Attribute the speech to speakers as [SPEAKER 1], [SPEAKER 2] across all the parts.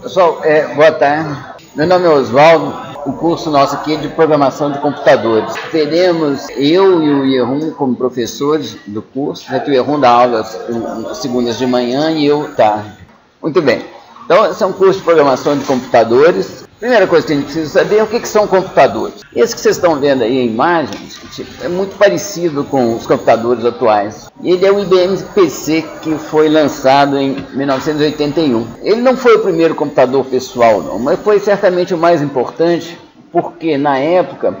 [SPEAKER 1] Pessoal, boa tarde. Meu nome é Oswaldo. O curso nosso aqui é de programação de computadores. Teremos eu e o Ierrum como professores do curso, né, que o Ierrum dá aulas segundas de manhã e eu tarde. Muito bem. Então, esse é um curso de programação de computadores. Primeira coisa que a gente precisa saber é o que são computadores. Esse que vocês estão vendo aí, a imagem, é muito parecido com os computadores atuais. Ele é o IBM PC, que foi lançado em 1981. Ele não foi o primeiro computador pessoal, não, mas foi certamente o mais importante, porque na época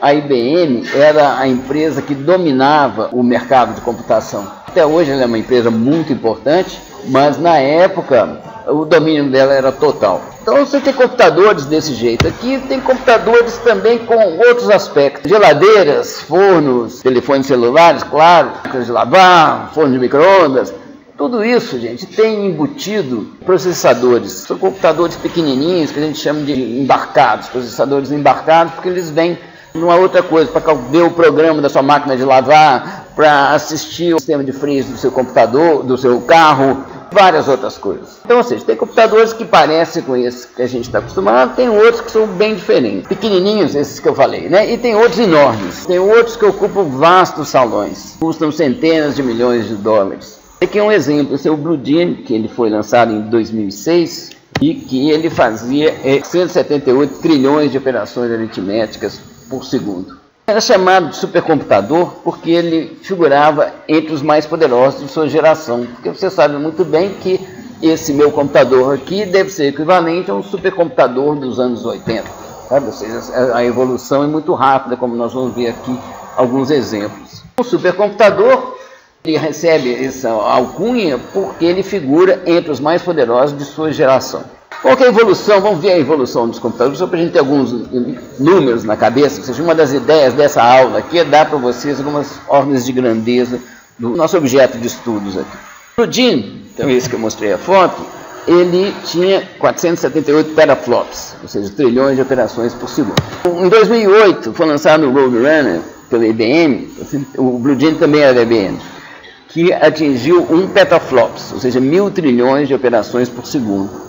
[SPEAKER 1] a IBM era a empresa que dominava o mercado de computação. Até hoje ela é uma empresa muito importante, mas na época o domínio dela era total. Então você tem computadores desse jeito. Aqui tem computadores também com outros aspectos. Geladeiras, fornos, telefones celulares, claro, máquinas de lavar, forno de micro-ondas. Tudo isso, gente, tem embutido processadores. São computadores pequenininhos que a gente chama de embarcados, processadores embarcados, porque eles vêm numa outra coisa, para ver o programa da sua máquina de lavar, para assistir o sistema de freios do seu computador, do seu carro, várias outras coisas. Então, ou seja, tem computadores que parecem com esses que a gente está acostumado, tem outros que são bem diferentes. Pequenininhos, esses que eu falei, né? E tem outros enormes. Tem outros que ocupam vastos salões, custam centenas de milhões de dólares. Aqui é um exemplo, esse é o Blue Gene, que ele foi lançado em 2006 e que ele fazia 178 trilhões de operações aritméticas por segundo. Era chamado de supercomputador porque ele figurava entre os mais poderosos de sua geração. Porque você sabe muito bem que esse meu computador aqui deve ser equivalente a um supercomputador dos anos 80. Sabe? Ou seja, a evolução é muito rápida, como nós vamos ver aqui alguns exemplos. O supercomputador ele recebe essa alcunha porque ele figura entre os mais poderosos de sua geração. Qual que é a evolução? Vamos ver a evolução dos computadores, só para a gente ter alguns números na cabeça. Ou seja, uma das ideias dessa aula aqui é dar para vocês algumas ordens de grandeza do nosso objeto de estudos aqui. O Blue Gene, então esse que eu mostrei a foto, ele tinha 478 teraflops, ou seja, trilhões de operações por segundo. Em 2008, foi lançado o Roadrunner pela IBM, o Blue Gene também era da IBM, que atingiu 1 petaflops, ou seja, 1.000 trilhões de operações por segundo.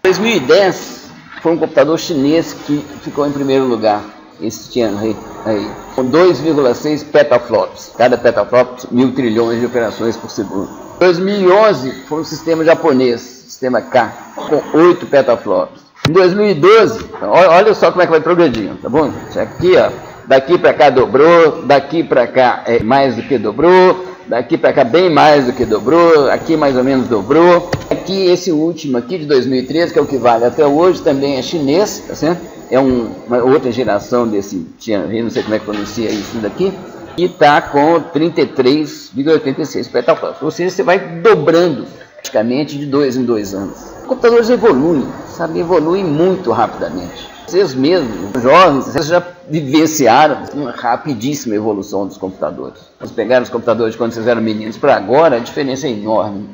[SPEAKER 1] Em 2010, foi um computador chinês que ficou em primeiro lugar, esse Tianhe aí, com 2,6 petaflops. Cada petaflop, 1.000 trilhões de operações por segundo. Em 2011, foi um sistema japonês, sistema K, com 8 petaflops. Em 2012, olha só como é que vai progredindo, tá bom? Aqui, ó, daqui para cá dobrou, daqui para cá mais do que dobrou, daqui para cá bem mais do que dobrou, aqui mais ou menos dobrou. Aqui esse último aqui de 2013, que é o que vale até hoje, também é chinês, tá certo? É uma outra geração desse Tianhe, não sei como é que pronuncia isso daqui, e está com 33,86 petaflops. Ou seja, você vai dobrando praticamente de 2 em 2 anos. Os computadores evoluem, sabe? Evoluem muito rapidamente. Vocês mesmos, jovens, vocês já vivenciaram uma rapidíssima evolução dos computadores. Vocês pegaram os computadores de quando vocês eram meninos para agora, a diferença é enorme.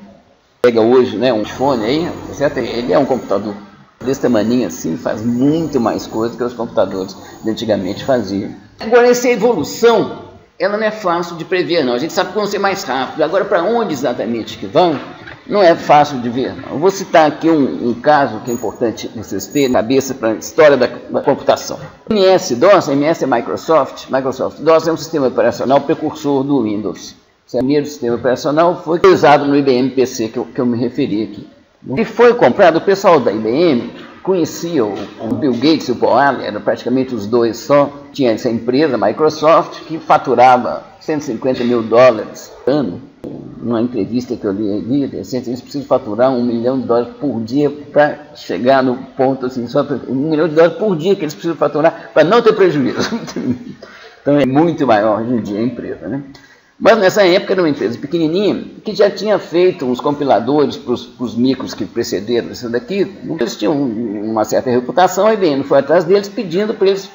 [SPEAKER 1] Pega hoje, né, um iPhone aí, certo? Ele é um computador desse tamanho assim, faz muito mais coisa que os computadores de antigamente faziam. Agora, essa evolução, ela não é fácil de prever, não. A gente sabe que vão ser mais rápidos. Agora, para onde exatamente que vão, não é fácil de ver. Eu vou citar aqui um caso que é importante vocês terem na cabeça para a história da computação. MS-DOS, MS é Microsoft DOS é um sistema operacional precursor do Windows. O primeiro sistema operacional foi usado no IBM PC, que eu me referi aqui. E foi comprado, o pessoal da IBM conhecia o Bill Gates e o Paul Allen, eram praticamente os dois só. Tinha essa empresa, Microsoft, que faturava 150 mil dólares por ano. Numa entrevista que eu li ali, eles precisam faturar $1 milhão por dia para chegar no ponto assim, só $1 milhão por dia que eles precisam faturar para não ter prejuízo. Então é muito maior hoje em dia a empresa, né? Mas nessa época era uma empresa pequenininha que já tinha feito uns compiladores para os micros que precederam isso daqui. Eles tinham uma certa reputação, a IBM foi atrás deles pedindo para eles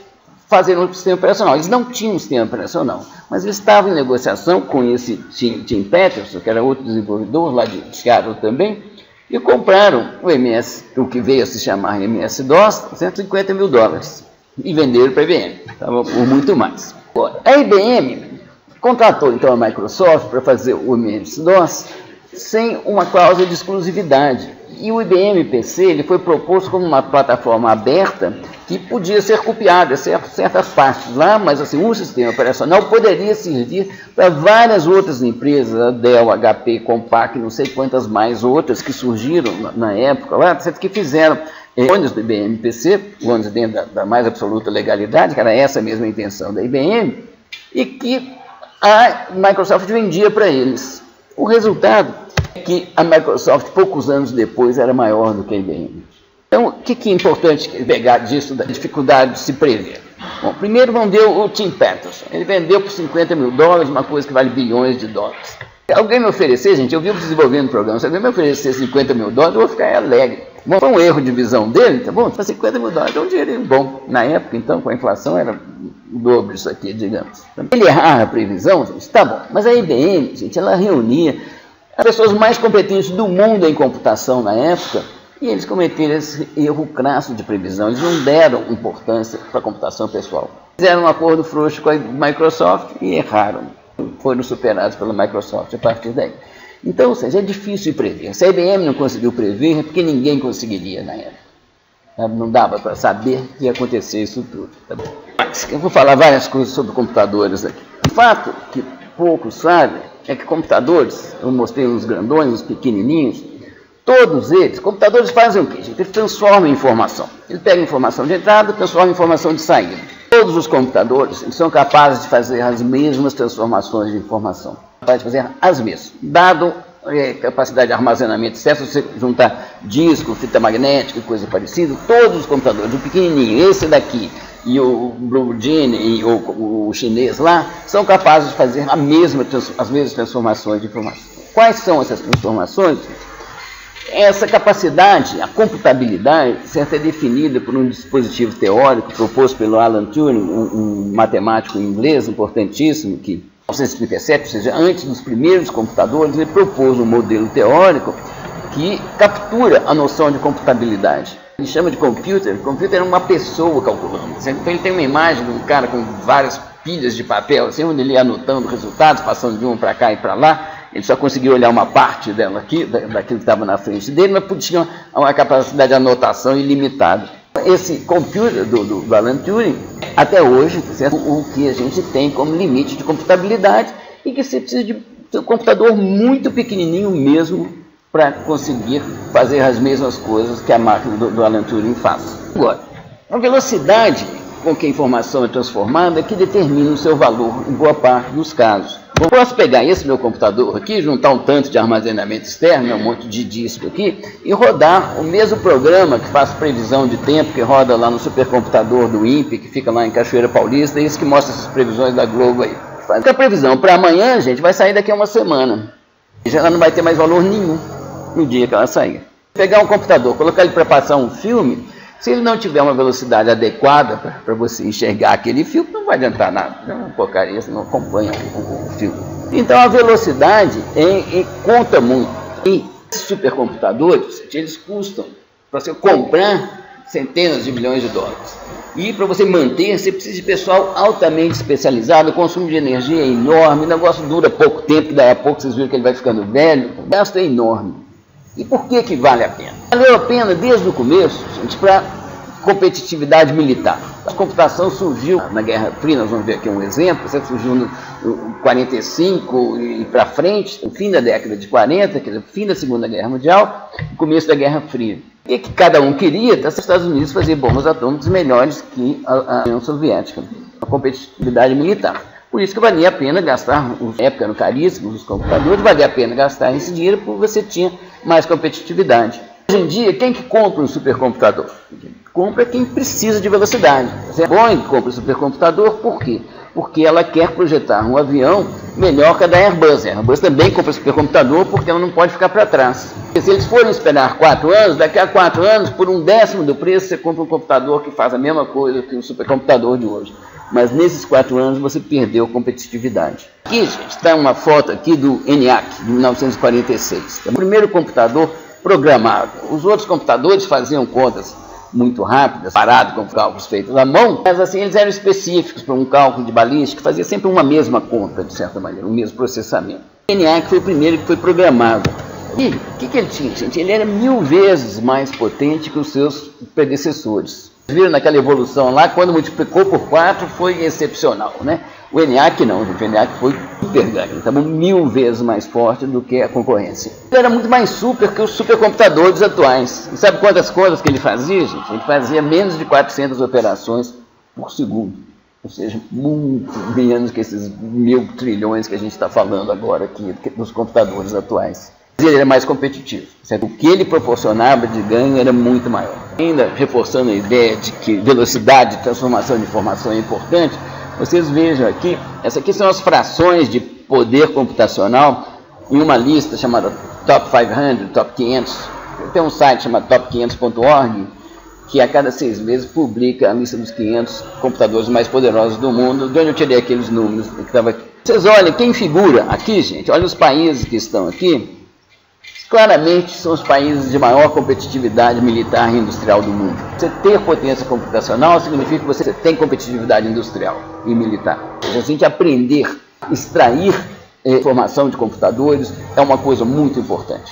[SPEAKER 1] fazerem um sistema operacional. Eles não tinham um sistema operacional, mas eles estavam em negociação com esse Tim Peterson, que era outro desenvolvedor lá de Seattle também, e compraram o MS, o que veio a se chamar MS-DOS, 150 mil dólares, e venderam para a IBM, estava por muito mais. A IBM contratou então a Microsoft para fazer o MS-DOS sem uma cláusula de exclusividade. E o IBM PC ele foi proposto como uma plataforma aberta que podia ser copiada, certas partes lá, mas assim, um sistema operacional poderia servir para várias outras empresas, a Dell, HP, Compaq, não sei quantas mais outras que surgiram na época, lá, que fizeram clones do IBM PC, clones dentro da mais absoluta legalidade, que era essa mesma intenção da IBM, e que a Microsoft vendia para eles. O resultado é que a Microsoft, poucos anos depois, era maior do que a IBM. Então, o que é importante pegar disso, da dificuldade de se prever? Bom, primeiro vendeu o Tim Patterson. Ele vendeu por $50 mil, uma coisa que vale bilhões de dólares. Se alguém me oferecer, gente, eu vivo desenvolvendo o programa, se alguém me oferecer $50 mil, eu vou ficar alegre. Bom, foi um erro de visão dele, tá bom? $50 mil é um dinheiro bom. Na época, então, com a inflação, era o dobro isso aqui, digamos. Ele errar a previsão, gente, tá bom. Mas a IBM, gente, ela reunia as pessoas mais competentes do mundo em computação na época, e eles cometeram esse erro crasso de previsão. Eles não deram importância para a computação pessoal. Fizeram um acordo frouxo com a Microsoft e erraram. Foram superados pela Microsoft a partir daí. Então, ou seja, é difícil de prever. Se a IBM não conseguiu prever, é porque ninguém conseguiria na época. Não dava para saber que ia acontecer isso tudo. Tá bom? Mas eu vou falar várias coisas sobre computadores aqui. O fato que poucos sabem é que computadores, eu mostrei uns grandões, uns pequenininhos, todos eles, computadores fazem o quê, gente? Eles transformam em informação. Ele pega informação de entrada e transforma em informação de saída. Todos os computadores eles são capazes de fazer as mesmas transformações de informação. Capazes de fazer as mesmas. Dado capacidade de armazenamento, se você juntar disco, fita magnética e coisa parecida, todos os computadores, o pequenininho, esse daqui, e o Blue Gene e o chinês lá, são capazes de fazer as mesmas transformações de informação. Quais são essas transformações? Essa capacidade, a computabilidade, certo, é definida por um dispositivo teórico proposto pelo Alan Turing, um matemático inglês importantíssimo, que em 1937, ou seja, antes dos primeiros computadores, ele propôs um modelo teórico que captura a noção de computabilidade. Ele chama de computer. Computer é uma pessoa calculando. Então ele tem uma imagem de um cara com várias pilhas de papel, assim, onde ele ia anotando resultados, passando de um para cá e para lá. Ele só conseguia olhar uma parte dela aqui, daquilo que estava na frente dele, mas tinha uma capacidade de anotação ilimitada. Esse computer do Alan Turing, até hoje, certo? O que a gente tem como limite de computabilidade e que você precisa de um computador muito pequenininho mesmo para conseguir fazer as mesmas coisas que a máquina do Alan Turing faz. Agora, a velocidade com que a informação é transformada é que determina o seu valor em boa parte dos casos. Eu posso pegar esse meu computador aqui, juntar um tanto de armazenamento externo, um monte de disco aqui, e rodar o mesmo programa que faz previsão de tempo, que roda lá no supercomputador do INPE, que fica lá em Cachoeira Paulista, e esse que mostra essas previsões da Globo aí. Faz a previsão para amanhã, gente, vai sair daqui a uma semana. E já não vai ter mais valor nenhum no dia que ela sair. Pegar um computador, colocar ele para passar um filme, se ele não tiver uma velocidade adequada para você enxergar aquele filme, não vai adiantar nada. É uma porcaria, você não acompanha o filme. Então a velocidade conta muito. E esses supercomputadores, eles custam, para você comprar, centenas de milhões de dólares. E para você manter, você precisa de pessoal altamente especializado, o consumo de energia é enorme, o negócio dura pouco tempo, daí a pouco vocês viram que ele vai ficando velho, o gasto é enorme. E por que vale a pena? Valeu a pena desde o começo, gente, para competitividade militar. A computação surgiu na Guerra Fria, nós vamos ver aqui um exemplo, surgiu no 45 e para frente, no fim da década de 40, quer dizer, fim da Segunda Guerra Mundial, começo da Guerra Fria. O que cada um queria? Os Estados Unidos fazer bombas atômicas melhores que a União Soviética, a competitividade militar. Por isso que valia a pena gastar, na época eram caríssimos os computadores, valia a pena gastar esse dinheiro porque você tinha mais competitividade. Hoje em dia, quem que compra um supercomputador? Compra quem precisa de velocidade. A Boeing compra um supercomputador, por quê? Porque ela quer projetar um avião melhor que a da Airbus. A Airbus também compra supercomputador porque ela não pode ficar para trás. Se eles forem esperar 4 anos, daqui a 4 anos, por 1/10 do preço, você compra um computador que faz a mesma coisa que o supercomputador de hoje. Mas nesses 4 anos você perdeu competitividade. Aqui, gente, está uma foto aqui do ENIAC, de 1946. É o primeiro computador programável. Os outros computadores faziam contas muito rápidas, parado com cálculos feitos à mão, mas assim eles eram específicos para um cálculo de balística, fazia sempre uma mesma conta, de certa maneira, um mesmo processamento. ENIAC foi o primeiro que foi programado. E o que ele tinha, gente? Ele era 1000 vezes mais potente que os seus predecessores. Vocês viram naquela evolução lá, quando multiplicou por 4 foi excepcional, né? O ENIAC não, gente. O ENIAC foi super ganho. Estava 1000 vezes mais forte do que a concorrência. Ele era muito mais super que os supercomputadores atuais. E sabe quantas coisas que ele fazia, gente? Ele fazia menos de 400 operações por segundo. Ou seja, muito menos que esses 1000 trilhões que a gente está falando agora aqui, dos computadores atuais. Ele era mais competitivo. Certo? O que ele proporcionava de ganho era muito maior. Ainda reforçando a ideia de que velocidade de transformação de informação é importante, vocês vejam aqui, essas aqui são as frações de poder computacional em uma lista chamada Top 500, Top 500. Tem um site chamado top500.org, que a cada 6 meses publica a lista dos 500 computadores mais poderosos do mundo, de onde eu tirei aqueles números que estavam aqui. Vocês olhem, quem figura aqui, gente, olha os países que estão aqui, claramente são os países de maior competitividade militar e industrial do mundo. Você ter potência computacional significa que você tem competitividade industrial e militar. Ou seja, a gente aprender, extrair informação de computadores é uma coisa muito importante.